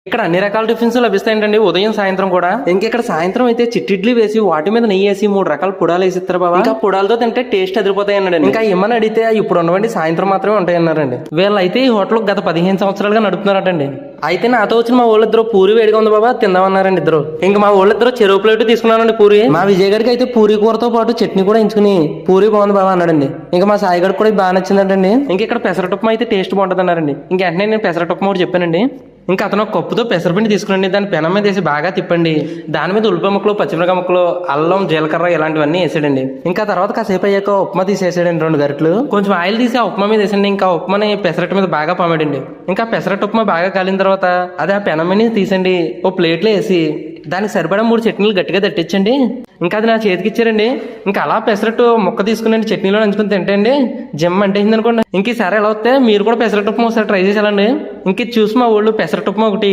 ఇక్కడ అన్ని రకాల టిఫిన్స్ లభిస్తాయండి, ఉదయం సాయంత్రం కూడా. ఇక్కడ సాయంత్రం అయితే చిట్టిడ్లీ వేసి వాటి మీద నెయ్యి వేసి 3 రకాల పుడాలు వేసి ఇస్తారు బాబా. ఇంకా పుడాలతో తింటే టేస్ట్ అదిరిపోతాయి అన్నాడు. ఇంకా ఇమ్మని అడిగితే ఇప్పుడు ఉండవండి, సాయంత్రం మాత్రమే ఉంటాయి అన్నారండి. వీళ్ళు అయితే ఈ హోటల్ గత 15 సంవత్సరాలుగా నడుపుతున్నారటండి. అయితే నాతో వచ్చిన మా వాళ్ళిద్దరు పూరి వేడిగా ఉంది బాబా తిందామన్నారండి ఇద్దరు. ఇంకా మా వాళ్ళిద్దరు చెరువు ప్లేట్ తీసుకున్నారండి పూరి. మా విజయ్ గారికి అయితే పూరి కూరతో పాటు చట్నీ కూడా ఎంచుకుని పూరి బాగుంది బాబా అన్నాడండి. ఇంకా మా సాయి గారికి కూడా బాగా నచ్చిందంటండి. ఇక్కడ పెసరటుప్మా అయితే టేస్ట్ బాగుంటుంది అన్నారండి. వెంటనే నేను పెసరటుప్మా కూడా చెప్పానండి. ఇంకా అతను కప్పుతో పెసరపిండి తీసుకురండి, దాన్ని పెనం మీద వేసి బాగా తిప్పండి. దాని మీద ఉల్లిపాయ ముక్కలు, పచ్చిమిరకాయ ముక్కలు, అల్లం, జీలకర్ర ఇలాంటివన్నీ వేసాడండి. ఇంకా తర్వాత కాసేపు అయ్యాక ఉప్మా తీసేసాడండి 2 గరిటలు. కొంచెం ఆయిల్ తీసి ఆ ఉప్మా మీద వేసండి. ఇంకా ఉప్మాని పెసరట్టు మీద బాగా పామాడండి. ఇంకా పెసరట్టు ఉప్మా బాగా కాలిన తర్వాత అది ఆ పెనం మీద తీసండి, ఓ ప్లేట్లో వేసి దానికి సరిపడా 3 చట్నీలు గట్టిగా తట్టించండి. ఇంకా అది నా చేతికి ఇచ్చారండి. ఇంకా అలా పెసరట్టు ముక్క తీసుకుని చట్నీలో నంచుకుని తింటండి జిమ్ అంటేసింది అనుకోండి. ఇంక ఈసారి ఎలా వస్తే మీరు కూడా పెసరట్టు ఉప్మా ఒకసారి ట్రై చేసేయాలండి. ఇంక చూసి మా వాళ్ళు పెసరట్టు ఉప్మా ఒకటి